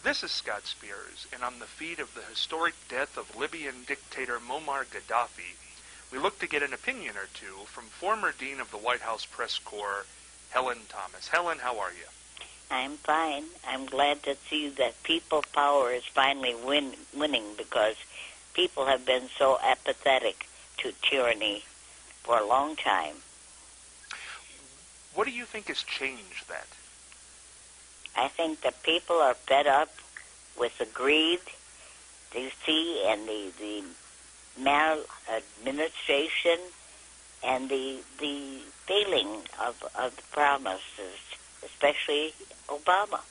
This is Scott Spears, and on the feed of the historic death of Libyan dictator Muammar Gaddafi, we look to get an opinion or two from former Dean of the White House Press Corps, Helen Thomas. Helen, how are you? I'm fine. I'm glad to see that people power is finally winning because people have been so apathetic to tyranny for a long time. What do you think has changed that? I think that people are fed up with the greed they see and the maladministration and the failing of the promises, especially Obama.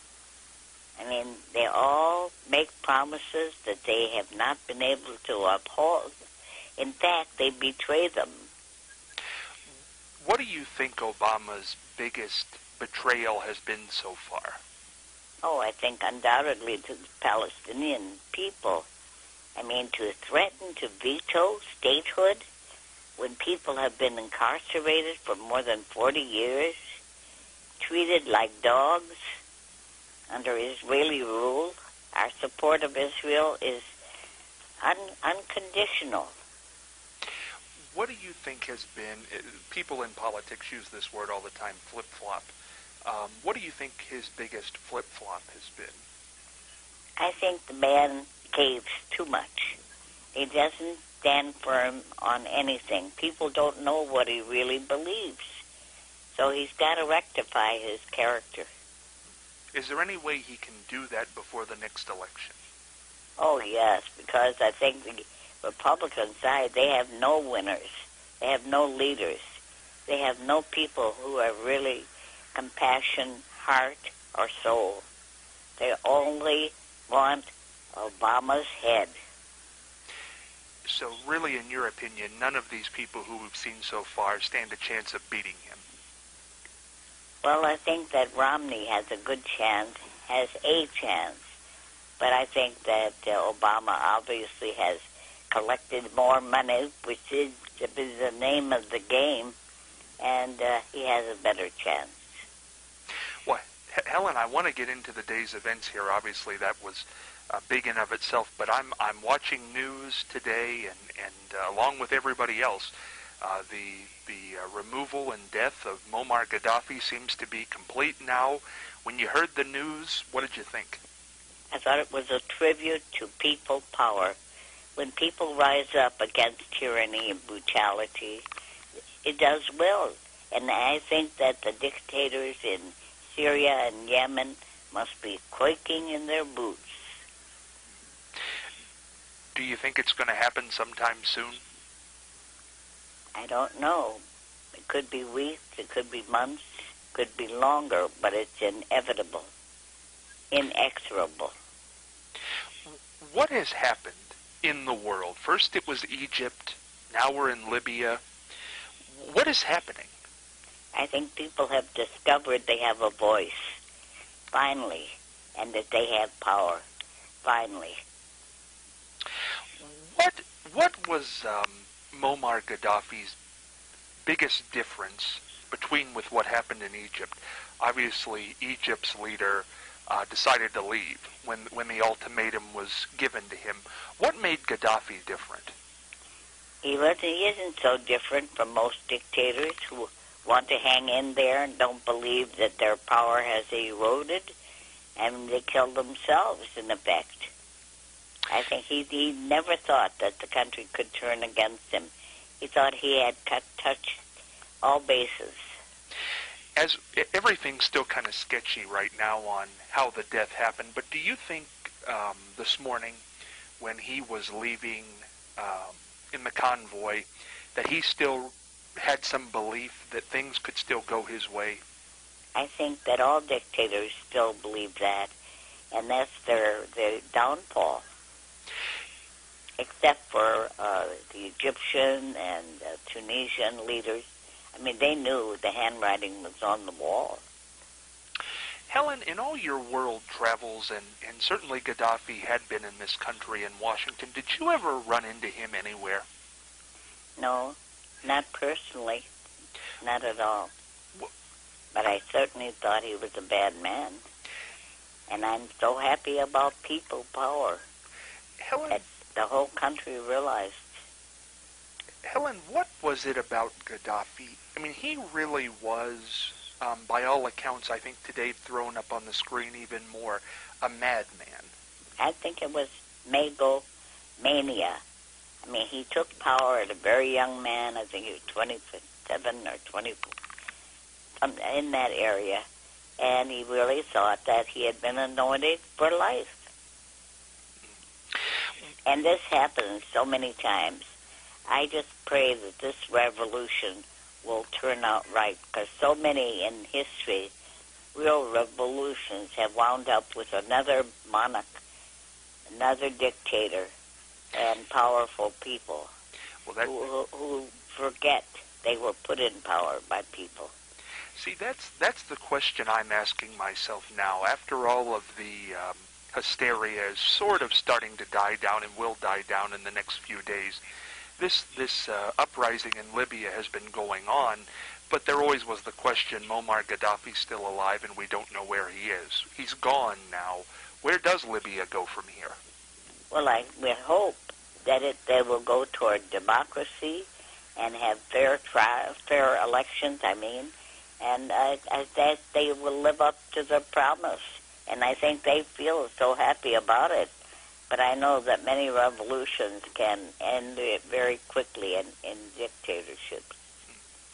I mean, they all make promises that they have not been able to uphold. In fact, they betray them. What do you think Obama's biggest betrayal has been so far? Oh, I think undoubtedly to the Palestinian people. I mean, to threaten to veto statehood when people have been incarcerated for more than 40 years, treated like dogs under Israeli rule. Our support of Israel is unconditional. What do you think has been, people in politics use this word all the time, flip-flop. What do you think his biggest flip-flop has been? I think the man caves too much. He doesn't stand firm on anything. People don't know what he really believes. So he's got to rectify his character. Is there any way he can do that before the next election? Oh, yes, because I think the Republican side, they have no winners. They have no leaders. They have no people who are really compassion, heart, or soul. They only want Obama's head. So really, in your opinion, none of these people who we've seen so far stand a chance of beating him? Well, I think that Romney has a good chance, has a chance. But I think that Obama obviously has collected more money, which is the name of the game, and he has a better chance. Well, Helen, I want to get into the day's events here. Obviously, that was big in of itself, but I'm watching news today, and along with everybody else, the removal and death of Muammar Gaddafi seems to be complete now. When you heard the news, what did you think? I thought it was a tribute to people power. When people rise up against tyranny and brutality, it does well. And I think that the dictators in Syria and Yemen must be quaking in their boots. Do you think it's going to happen sometime soon? I don't know. It could be weeks, it could be months, it could be longer, but it's inevitable, inexorable. What has happened in the world? First it was Egypt, now we're in Libya. What is happening? I think people have discovered they have a voice, finally, and that they have power, finally. What was Muammar Gaddafi's biggest difference between with what happened in Egypt? Obviously, Egypt's leader decided to leave when the ultimatum was given to him. What made Gaddafi different? He isn't so different from most dictators who want to hang in there and don't believe that their power has eroded, and they kill themselves, in effect. I think he never thought that the country could turn against him. He thought he had touched all bases. As everything's still kind of sketchy right now on how the death happened, but do you think this morning when he was leaving in the convoy that he still had some belief that things could still go his way? I think that all dictators still believe that, and that's their downfall. Except for the Egyptian and Tunisian leaders. I mean, they knew the handwriting was on the wall. Helen, in all your world travels, and certainly Gaddafi had been in this country in Washington, did you ever run into him anywhere? No, not personally. Not at all. But I certainly thought he was a bad man. And I'm so happy about people power Helen, that the whole country realized. Helen, what was it about Gaddafi? I mean, he really was, by all accounts, I think today thrown up on the screen even more, a madman. I think it was megomania. I mean, he took power as a very young man. I think he was 27 or 20, in that area. And he really thought that he had been anointed for life. And this happens so many times. I just pray that this revolution will turn out right, because so many in history, real revolutions have wound up with another monarch, another dictator, and powerful people who forget they were put in power by people. See, that's the question I'm asking myself now. After all of the hysteria is sort of starting to die down and will die down in the next few days, this uprising in Libya has been going on, but there always was the question, Muammar Gaddafi's still alive and we don't know where he is. He's gone now. Where does Libya go from here? Well, I would hope that they will go toward democracy and have fair elections, and that they will live up to their promise. And I think they feel so happy about it. But I know that many revolutions can end very quickly in dictatorships.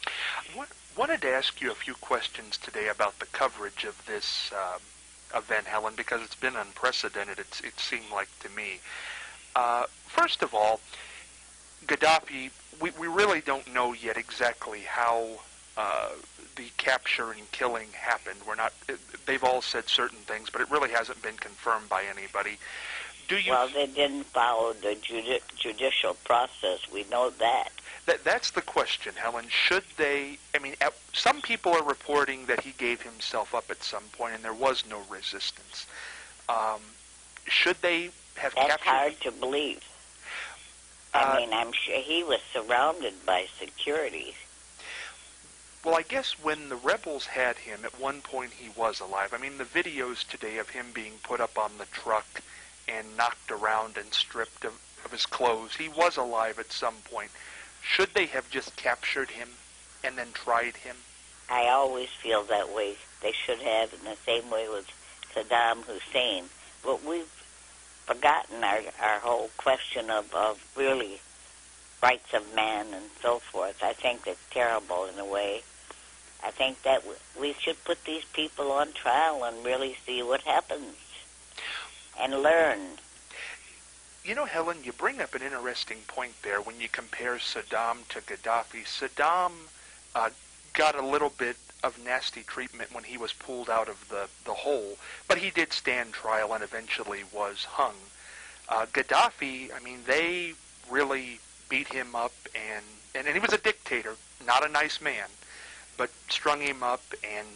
I wanted to ask you a few questions today about the coverage of this event, Helen, because it's been unprecedented, it seemed like to me. First of all, Gaddafi, we really don't know yet exactly how the capture and killing happened. They've all said certain things, but it really hasn't been confirmed by anybody. Well, they didn't follow the judicial process. We know that. That's the question, Helen. Should they? I mean, some people are reporting that he gave himself up at some point, and there was no resistance. Should they have captured? That's hard to believe. I'm sure he was surrounded by security. Well, I guess when the rebels had him, at one point he was alive. I mean, the videos today of him being put up on the truck and knocked around and stripped of his clothes, he was alive at some point. Should they have just captured him and then tried him? I always feel that way. They should have, in the same way with Saddam Hussein. But we've forgotten our whole question of really rights of man and so forth. I think it's terrible in a way. I think that we should put these people on trial and really see what happens and learn. You know, Helen, you bring up an interesting point there when you compare Saddam to Gaddafi. Saddam got a little bit of nasty treatment when he was pulled out of the hole, but he did stand trial and eventually was hung. Gaddafi, I mean, they really beat him up, and he was a dictator, not a nice man, but strung him up and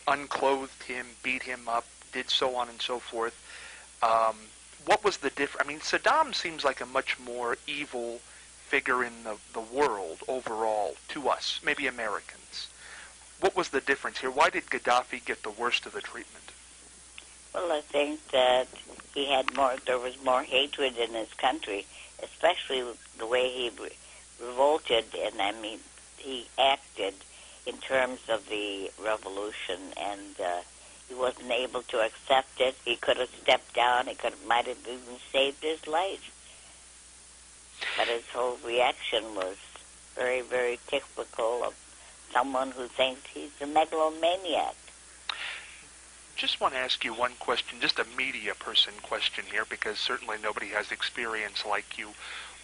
unclothed him, beat him up, did so on and so forth. What was the difference? I mean, Saddam seems like a much more evil figure in the world overall to us, maybe Americans. What was the difference here? Why did Gaddafi get the worst of the treatment? Well, I think that there was more hatred in his country, especially the way he revolted, and he acted in terms of the revolution, and he wasn't able to accept it. He could have stepped down. He might have even saved his life. But his whole reaction was very, very typical of someone who thinks he's a megalomaniac. Just want to ask you one question, just a media person question here, because certainly nobody has experience like you.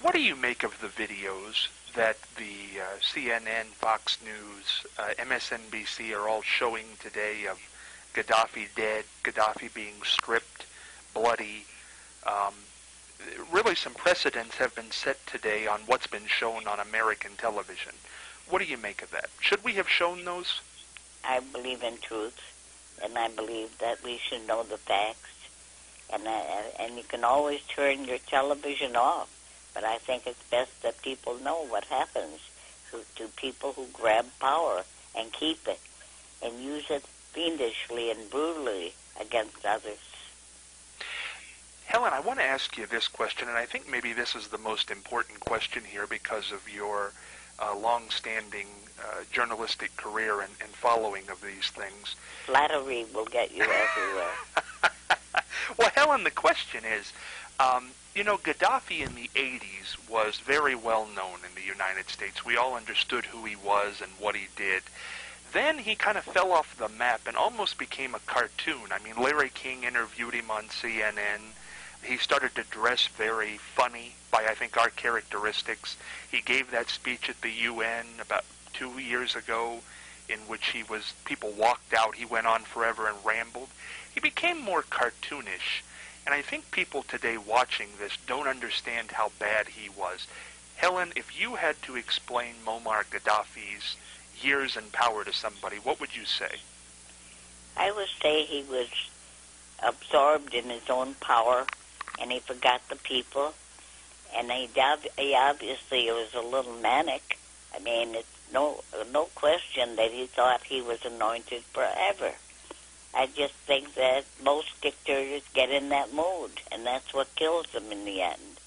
What do you make of the videos that the CNN, Fox News, MSNBC are all showing today of Gaddafi dead, Gaddafi being stripped, bloody? Really some precedents have been set today on what's been shown on American television. What do you make of that? Should we have shown those? I believe in truth, and I believe that we should know the facts. And you can always turn your television off, but I think it's best that people know what happens to people who grab power and keep it and use it fiendishly and brutally against others. Helen, I want to ask you this question, and I think maybe this is the most important question here because of your long-standing journalistic career and following of these things. Flattery will get you everywhere. Well, Helen, the question is, Gaddafi in the 80s was very well known in the United States. We all understood who he was and what he did. Then he kind of fell off the map and almost became a cartoon. I mean, Larry King interviewed him on CNN. He started to dress very funny by, I think, our characteristics. He gave that speech at the UN about 2 years ago in which people walked out. He went on forever and rambled. He became more cartoonish. And I think people today watching this don't understand how bad he was. Helen, if you had to explain Muammar Gaddafi's years in power to somebody, what would you say? I would say he was absorbed in his own power, and he forgot the people, and he obviously was a little manic. I mean, it's no question that he thought he was anointed forever. I just think that most dictators get in that mood, and that's what kills them in the end.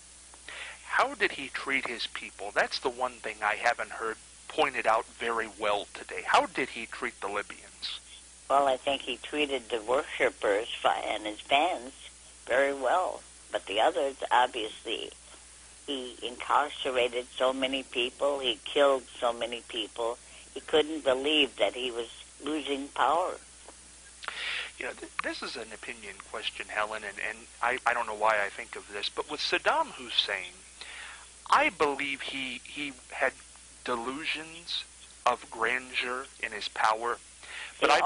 How did he treat his people? That's the one thing I haven't heard pointed out very well today. How did he treat the Libyans? Well, I think he treated the worshippers and his fans very well. But the others, obviously, he incarcerated so many people, he killed so many people, he couldn't believe that he was losing power. This is an opinion question, Helen, and I don't know why I think of this, but with Saddam Hussein, I believe he had delusions of grandeur in his power. But They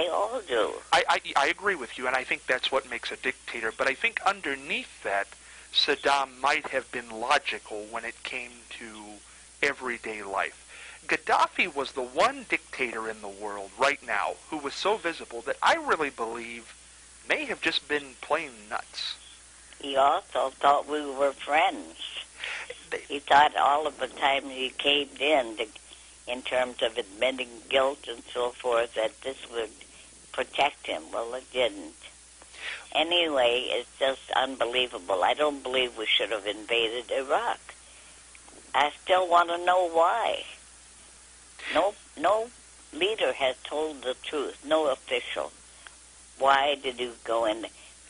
all do. I agree with you, and I think that's what makes a dictator. But I think underneath that, Saddam might have been logical when it came to everyday life. Gaddafi was the one dictator in the world right now who was so visible that I really believe may have just been plain nuts. He also thought we were friends. He thought all of the time he caved in terms of admitting guilt and so forth, that this would protect him. Well, it didn't. Anyway, it's just unbelievable. I don't believe we should have invaded Iraq. I still want to know why. No leader has told the truth, no official. Why did you go in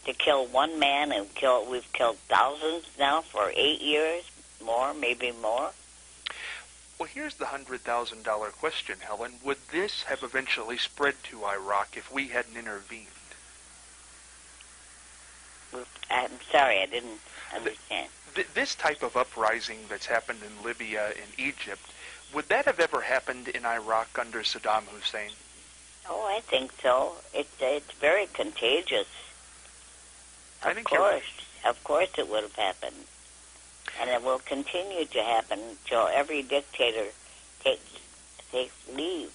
to kill one man and we've killed thousands now for 8 years, more, maybe more? Well, here's the $100,000 question, Helen. Would this have eventually spread to Iraq if we hadn't intervened? I'm sorry, I didn't understand. This type of uprising that's happened in Libya and Egypt, would that have ever happened in Iraq under Saddam Hussein? Oh, I think so. It's very contagious. Of course it would have happened. And it will continue to happen until every dictator takes leave.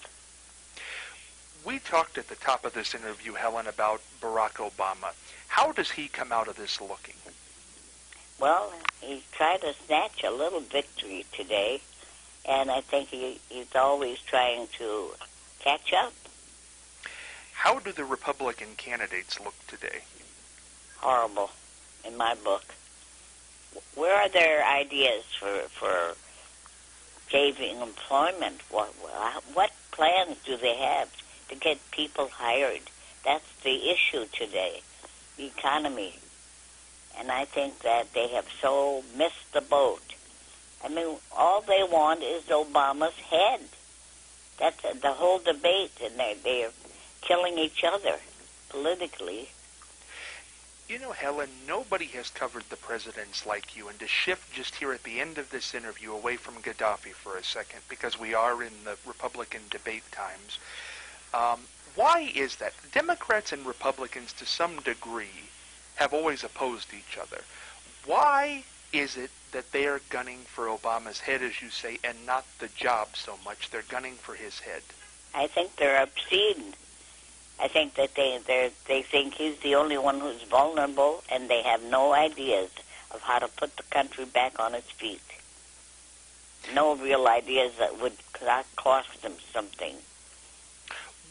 We talked at the top of this interview, Helen, about Barack Obama. How does he come out of this looking? Well, he tried to snatch a little victory today, and I think he's always trying to catch up. How do the Republican candidates look today? Horrible, in my book. Where are their ideas for saving employment? What plans do they have to get people hired? That's the issue today, the economy. And I think that they have so missed the boat. I mean, all they want is Obama's head. That's the whole debate, and they're killing each other politically. You know, Helen, nobody has covered the presidents like you, and to shift just here at the end of this interview away from Gaddafi for a second, because we are in the Republican debate times, why is that? Democrats and Republicans, to some degree, have always opposed each other. Why is it that they are gunning for Obama's head, as you say, and not the job so much? They're gunning for his head. I think they're obscene. I think that they think he's the only one who's vulnerable, and they have no ideas of how to put the country back on its feet. No real ideas that would cost them something.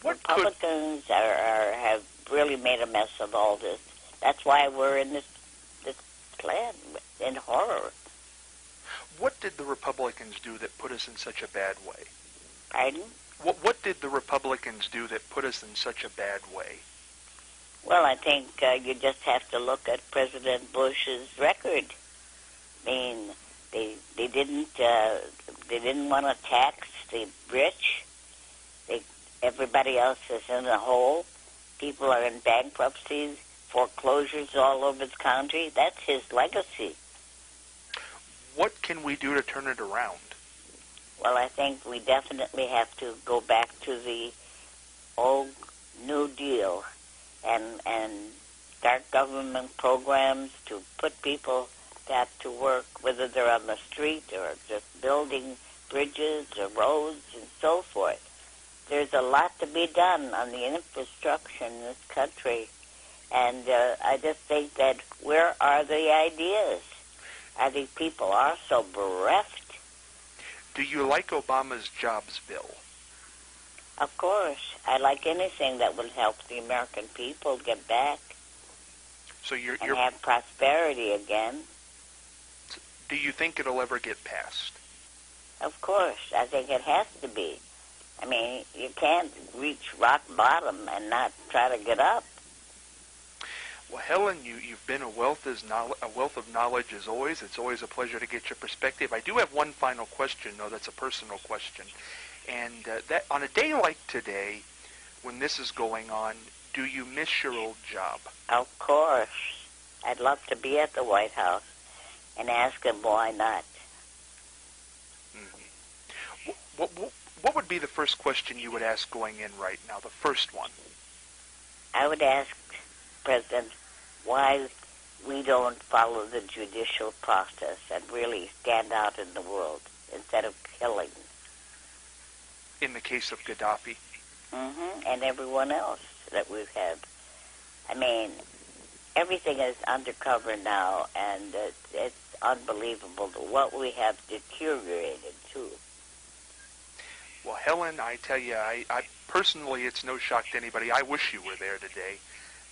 Republicans have really made a mess of all this. That's why we're in this plan in horror. What did the Republicans do that put us in such a bad way? Pardon? What did the Republicans do that put us in such a bad way? Well, I think you just have to look at President Bush's record. I mean, they didn't want to tax the rich. Everybody else is in a hole. People are in bankruptcies, foreclosures all over the country. That's his legacy. What can we do to turn it around? Well, I think we definitely have to go back to the old New Deal and start government programs to put people back to work, whether they're on the street or just building bridges or roads and so forth. There's a lot to be done on the infrastructure in this country, and I just think that where are the ideas? These people are so bereft. Do you like Obama's jobs bill? Of course. I like anything that will help the American people get back So you're have prosperity again. Do you think it'll ever get passed? Of course. I think it has to be. I mean, you can't reach rock bottom and not try to get up. Well, Helen, you've been a wealth of knowledge as always. It's always a pleasure to get your perspective. I do have one final question, though. That's a personal question. And that on a day like today, when this is going on, do you miss your old job? Of course. I'd love to be at the White House and ask him why not. Mm-hmm. What would be the first question you would ask going in right now, the first one? I would ask President why we don't follow the judicial process and really stand out in the world instead of killing. In the case of Gaddafi? Mm-hmm. And everyone else that we've had. I mean, everything is undercover now, and it's unbelievable what we have deteriorated, too. Well, Helen, I tell you, I personally, it's no shock to anybody. I wish you were there today,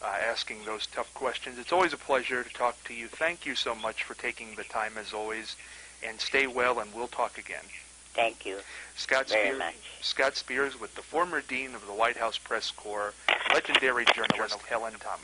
asking those tough questions. It's always a pleasure to talk to you. Thank you so much for taking the time, as always, and stay well, and we'll talk again. Thank you Scott very Spears, much. Scott Spears with the former Dean of the White House Press Corps, legendary journalist Helen Thomas.